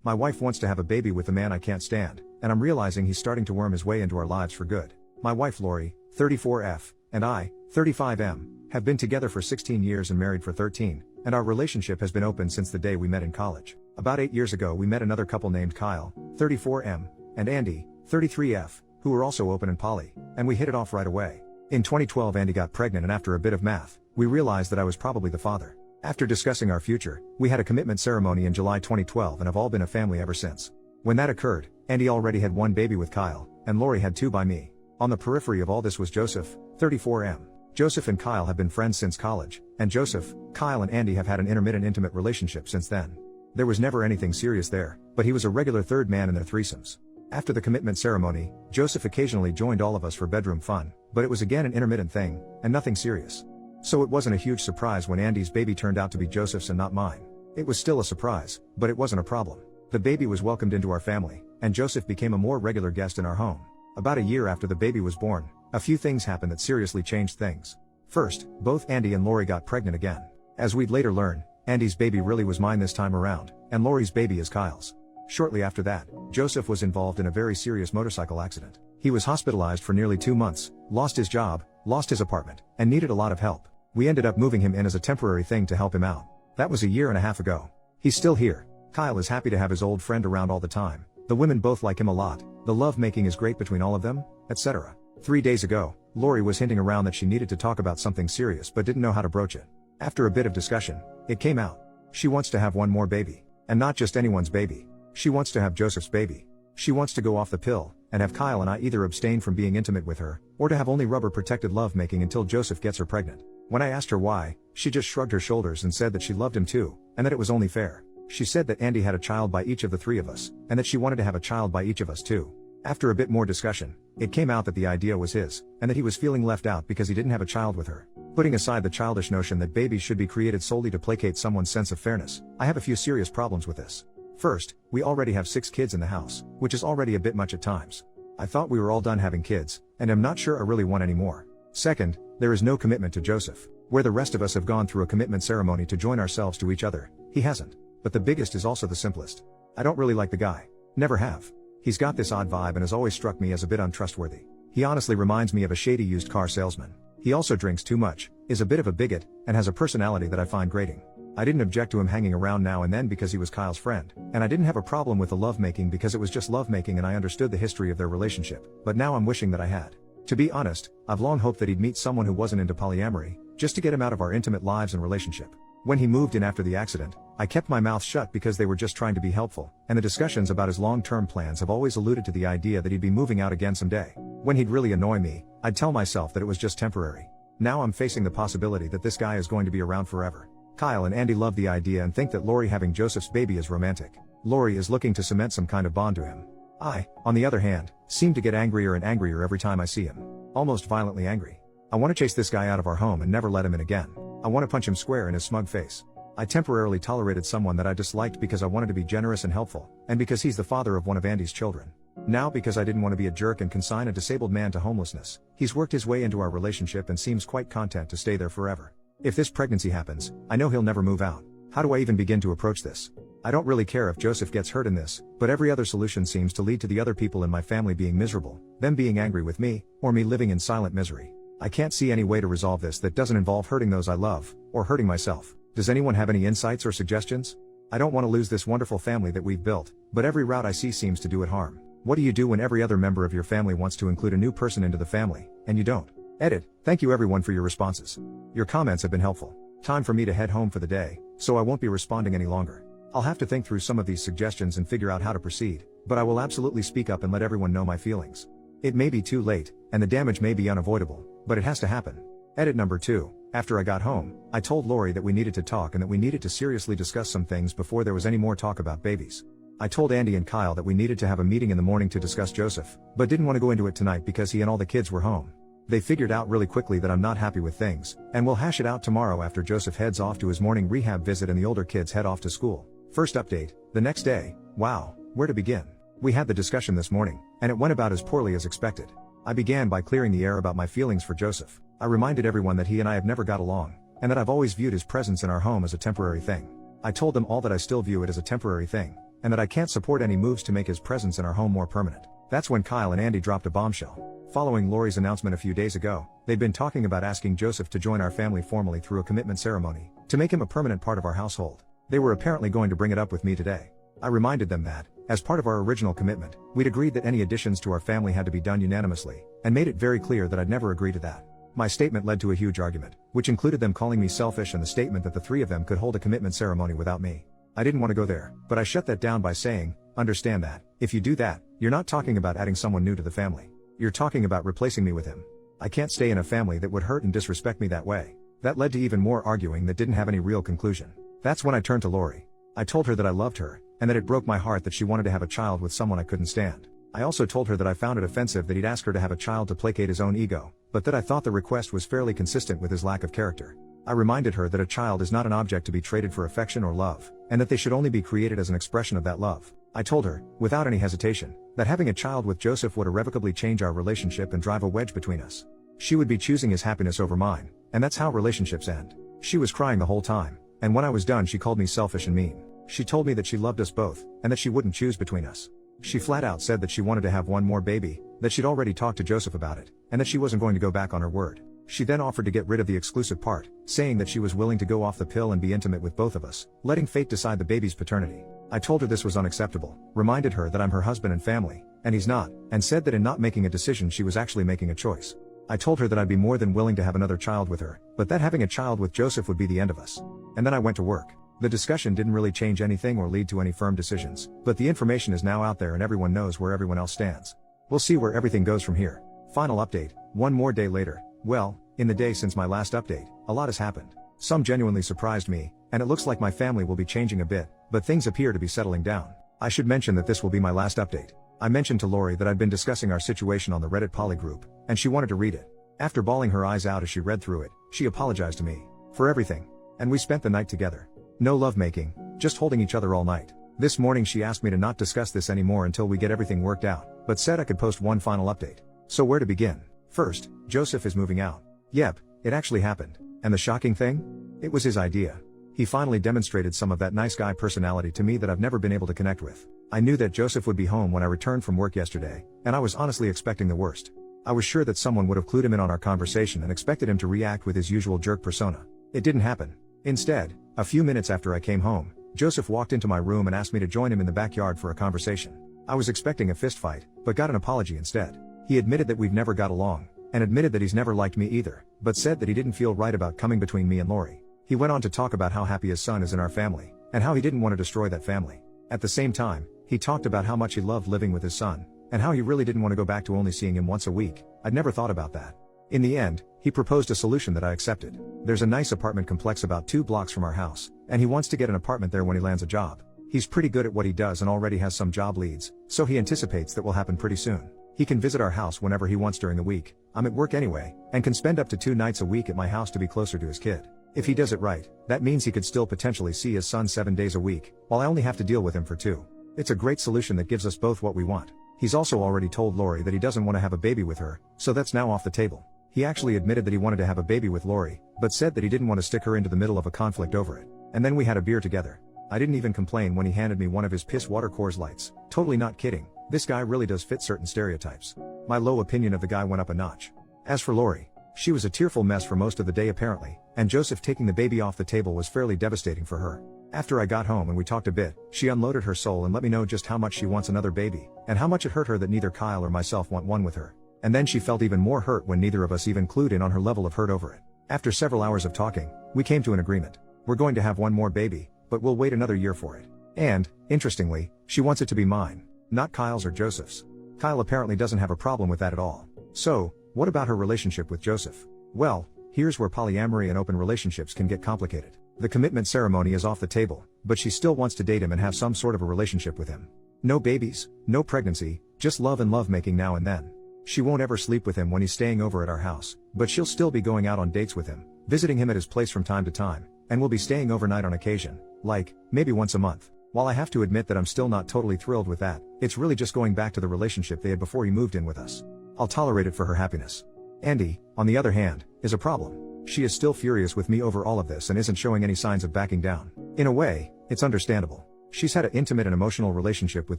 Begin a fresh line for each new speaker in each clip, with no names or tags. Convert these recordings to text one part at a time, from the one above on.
My wife wants to have a baby with a man I can't stand, and I'm realizing he's starting to worm his way into our lives for good. My wife Lori, 34F, and I, 35M, have been together for 16 years and married for 13, and our relationship has been open since the day we met in college. About 8 years ago we met another couple named Kyle, 34M, and Andy, 33F, who were also open and poly, and we hit it off right away. In 2012 Andy got pregnant, and after a bit of math, we realized that I was probably the father. After discussing our future, we had a commitment ceremony in July 2012 and have all been a family ever since. When that occurred, Andy already had one baby with Kyle, and Lori had two by me. On the periphery of all this was Joseph, 34M. Joseph and Kyle have been friends since college, and Joseph, Kyle and Andy have had an intermittent intimate relationship since then. There was never anything serious there, but he was a regular third man in their threesomes. After the commitment ceremony, Joseph occasionally joined all of us for bedroom fun, but it was again an intermittent thing, and nothing serious. So it wasn't a huge surprise when Andy's baby turned out to be Joseph's and not mine. It was still a surprise, but it wasn't a problem. The baby was welcomed into our family, and Joseph became a more regular guest in our home. About a year after the baby was born, a few things happened that seriously changed things. First, both Andy and Lori got pregnant again. As we'd later learn, Andy's baby really was mine this time around, and Lori's baby is Kyle's. Shortly after that, Joseph was involved in a very serious motorcycle accident. He was hospitalized for nearly 2 months, lost his job, lost his apartment, and needed a lot of help. We ended up moving him in as a temporary thing to help him out. That was a year and a half ago. He's still here. Kyle is happy to have his old friend around all the time. The women both like him a lot. The love making is great between all of them, etc. 3 days ago, Lori was hinting around that she needed to talk about something serious but didn't know how to broach it. After a bit of discussion, it came out. She wants to have one more baby. And not just anyone's baby. She wants to have Joseph's baby. She wants to go off the pill, and have Kyle and I either abstain from being intimate with her, or to have only rubber protected love making until Joseph gets her pregnant. When I asked her why, she just shrugged her shoulders and said that she loved him too, and that it was only fair. She said that Andy had a child by each of the three of us, and that she wanted to have a child by each of us too. After a bit more discussion, it came out that the idea was his, and that he was feeling left out because he didn't have a child with her. Putting aside the childish notion that babies should be created solely to placate someone's sense of fairness, I have a few serious problems with this. First, we already have 6 kids in the house, which is already a bit much at times. I thought we were all done having kids, and I'm not sure I really want any more. Second, there is no commitment to Joseph. Where the rest of us have gone through a commitment ceremony to join ourselves to each other, he hasn't. But the biggest is also the simplest. I don't really like the guy. Never have. He's got this odd vibe and has always struck me as a bit untrustworthy. He honestly reminds me of a shady used car salesman. He also drinks too much, is a bit of a bigot, and has a personality that I find grating. I didn't object to him hanging around now and then because he was Kyle's friend, and I didn't have a problem with the lovemaking because it was just lovemaking and I understood the history of their relationship, but now I'm wishing that I had. To be honest, I've long hoped that he'd meet someone who wasn't into polyamory, just to get him out of our intimate lives and relationship. When he moved in after the accident, I kept my mouth shut because they were just trying to be helpful, and the discussions about his long-term plans have always alluded to the idea that he'd be moving out again someday. When he'd really annoy me, I'd tell myself that it was just temporary. Now I'm facing the possibility that this guy is going to be around forever. Kyle and Andy love the idea and think that Lori having Joseph's baby is romantic. Lori is looking to cement some kind of bond to him. I, on the other hand, seem to get angrier and angrier every time I see him. Almost violently angry. I want to chase this guy out of our home and never let him in again. I want to punch him square in his smug face. I temporarily tolerated someone that I disliked because I wanted to be generous and helpful, and because he's the father of one of Andy's children. Now because I didn't want to be a jerk and consign a disabled man to homelessness, he's worked his way into our relationship and seems quite content to stay there forever. If this pregnancy happens, I know he'll never move out. How do I even begin to approach this? I don't really care if Joseph gets hurt in this, but every other solution seems to lead to the other people in my family being miserable, them being angry with me, or me living in silent misery. I can't see any way to resolve this that doesn't involve hurting those I love, or hurting myself. Does anyone have any insights or suggestions? I don't want to lose this wonderful family that we've built, but every route I see seems to do it harm. What do you do when every other member of your family wants to include a new person into the family, and you don't? Edit. Thank you everyone for your responses. Your comments have been helpful. Time for me to head home for the day, so I won't be responding any longer. I'll have to think through some of these suggestions and figure out how to proceed, but I will absolutely speak up and let everyone know my feelings. It may be too late, and the damage may be unavoidable, but it has to happen. Edit number 2. After I got home, I told Lori that we needed to talk and that we needed to seriously discuss some things before there was any more talk about babies. I told Andy and Kyle that we needed to have a meeting in the morning to discuss Joseph, but didn't want to go into it tonight because he and all the kids were home. They figured out really quickly that I'm not happy with things, and we'll hash it out tomorrow after Joseph heads off to his morning rehab visit and the older kids head off to school. First update, the next day. Wow, where to begin? We had the discussion this morning, and it went about as poorly as expected. I began by clearing the air about my feelings for Joseph. I reminded everyone that he and I have never got along, and that I've always viewed his presence in our home as a temporary thing. I told them all that I still view it as a temporary thing, and that I can't support any moves to make his presence in our home more permanent. That's when Kyle and Andy dropped a bombshell. Following Lori's announcement a few days ago, they'd been talking about asking Joseph to join our family formally through a commitment ceremony, to make him a permanent part of our household. They were apparently going to bring it up with me today. I reminded them that, as part of our original commitment, we'd agreed that any additions to our family had to be done unanimously, and made it very clear that I'd never agree to that. My statement led to a huge argument, which included them calling me selfish and the statement that the three of them could hold a commitment ceremony without me. I didn't want to go there, but I shut that down by saying, understand that, if you do that, you're not talking about adding someone new to the family. You're talking about replacing me with him. I can't stay in a family that would hurt and disrespect me that way. That led to even more arguing that didn't have any real conclusion. That's when I turned to Lori. I told her that I loved her, and that it broke my heart that she wanted to have a child with someone I couldn't stand. I also told her that I found it offensive that he'd ask her to have a child to placate his own ego, but that I thought the request was fairly consistent with his lack of character. I reminded her that a child is not an object to be traded for affection or love, and that they should only be created as an expression of that love. I told her, without any hesitation, that having a child with Joseph would irrevocably change our relationship and drive a wedge between us. She would be choosing his happiness over mine, and that's how relationships end. She was crying the whole time, and when I was done she called me selfish and mean. She told me that she loved us both, and that she wouldn't choose between us. She flat out said that she wanted to have one more baby, that she'd already talked to Joseph about it, and that she wasn't going to go back on her word. She then offered to get rid of the exclusive part, saying that she was willing to go off the pill and be intimate with both of us, letting fate decide the baby's paternity. I told her this was unacceptable, reminded her that I'm her husband and family, and he's not, and said that in not making a decision she was actually making a choice. I told her that I'd be more than willing to have another child with her, but that having a child with Joseph would be the end of us. And then I went to work. The discussion didn't really change anything or lead to any firm decisions, but the information is now out there and everyone knows where everyone else stands. We'll see where everything goes from here. Final update, one more day later. Well, in the day since my last update, a lot has happened. Some genuinely surprised me, and it looks like my family will be changing a bit, but things appear to be settling down. I should mention that this will be my last update. I mentioned to Lori that I'd been discussing our situation on the Reddit Poly group, and she wanted to read it. After bawling her eyes out as she read through it, she apologized to me for everything, and we spent the night together. No lovemaking, just holding each other all night. This morning she asked me to not discuss this anymore until we get everything worked out, but said I could post one final update. So where to begin? First, Joseph is moving out. Yep, it actually happened. And the shocking thing? It was his idea. He finally demonstrated some of that nice guy personality to me that I've never been able to connect with. I knew that Joseph would be home when I returned from work yesterday, and I was honestly expecting the worst. I was sure that someone would have clued him in on our conversation and expected him to react with his usual jerk persona. It didn't happen. Instead, a few minutes after I came home, Joseph walked into my room and asked me to join him in the backyard for a conversation. I was expecting a fist fight, but got an apology instead. He admitted that we've never got along, and admitted that he's never liked me either, but said that he didn't feel right about coming between me and Lori. He went on to talk about how happy his son is in our family, and how he didn't want to destroy that family. At the same time, he talked about how much he loved living with his son, and how he really didn't want to go back to only seeing him once a week. I'd never thought about that. In the end, he proposed a solution that I accepted. There's a nice apartment complex about 2 blocks from our house, and he wants to get an apartment there when he lands a job. He's pretty good at what he does and already has some job leads, so he anticipates that will happen pretty soon. He can visit our house whenever he wants during the week. I'm at work anyway, and can spend up to 2 nights a week at my house to be closer to his kid. If he does it right, that means he could still potentially see his son 7 days a week, while I only have to deal with him for 2. It's a great solution that gives us both what we want. He's also already told Lori that he doesn't want to have a baby with her, so that's now off the table. He actually admitted that he wanted to have a baby with Lori, but said that he didn't want to stick her into the middle of a conflict over it. And then we had a beer together. I didn't even complain when he handed me one of his piss water Coors Lights. Totally not kidding, this guy really does fit certain stereotypes. My low opinion of the guy went up a notch. As for Lori, she was a tearful mess for most of the day apparently, and Joseph taking the baby off the table was fairly devastating for her. After I got home and we talked a bit, she unloaded her soul and let me know just how much she wants another baby, and how much it hurt her that neither Kyle or myself want one with her. And then she felt even more hurt when neither of us even clued in on her level of hurt over it. After several hours of talking, we came to an agreement. We're going to have one more baby, but we'll wait another year for it. And, interestingly, she wants it to be mine, not Kyle's or Joseph's. Kyle apparently doesn't have a problem with that at all. So, what about her relationship with Joseph? Well, here's where polyamory and open relationships can get complicated. The commitment ceremony is off the table, but she still wants to date him and have some sort of a relationship with him. No babies, no pregnancy, just love and lovemaking now and then. She won't ever sleep with him when he's staying over at our house, but she'll still be going out on dates with him, visiting him at his place from time to time, and will be staying overnight on occasion, like, maybe once a month. While I have to admit that I'm still not totally thrilled with that, it's really just going back to the relationship they had before he moved in with us. I'll tolerate it for her happiness. Andy, on the other hand, is a problem. She is still furious with me over all of this and isn't showing any signs of backing down. In a way, it's understandable. She's had an intimate and emotional relationship with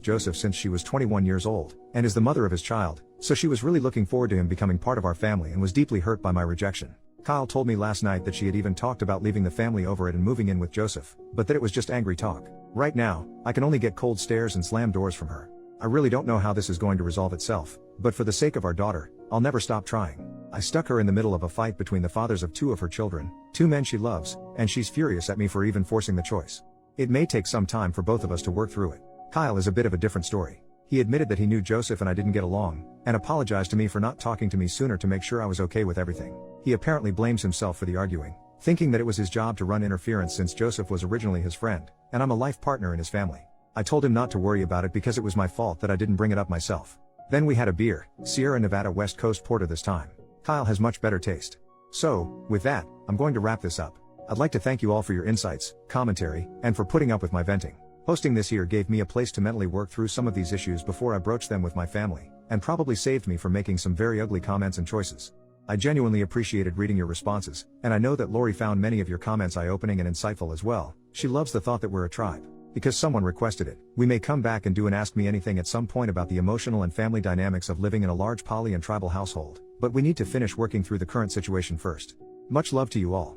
Joseph since she was 21 years old, and is the mother of his child, so she was really looking forward to him becoming part of our family and was deeply hurt by my rejection. Kyle told me last night that she had even talked about leaving the family over it and moving in with Joseph, but that it was just angry talk. Right now, I can only get cold stares and slam doors from her. I really don't know how this is going to resolve itself, but for the sake of our daughter, I'll never stop trying. I stuck her in the middle of a fight between the fathers of two of her children, two men she loves, and she's furious at me for even forcing the choice. It may take some time for both of us to work through it. Kyle is a bit of a different story. He admitted that he knew Joseph and I didn't get along, and apologized to me for not talking to me sooner to make sure I was okay with everything. He apparently blames himself for the arguing, thinking that it was his job to run interference since Joseph was originally his friend, and I'm a life partner in his family. I told him not to worry about it because it was my fault that I didn't bring it up myself. Then we had a beer, Sierra Nevada West Coast Porter this time. Kyle has much better taste. So, with that, I'm going to wrap this up. I'd like to thank you all for your insights, commentary, and for putting up with my venting. Hosting this here gave me a place to mentally work through some of these issues before I broached them with my family, and probably saved me from making some very ugly comments and choices. I genuinely appreciated reading your responses, and I know that Lori found many of your comments eye-opening and insightful as well. She loves the thought that we're a tribe. Because someone requested it, we may come back and do an Ask Me Anything at some point about the emotional and family dynamics of living in a large poly and tribal household, but we need to finish working through the current situation first. Much love to you all.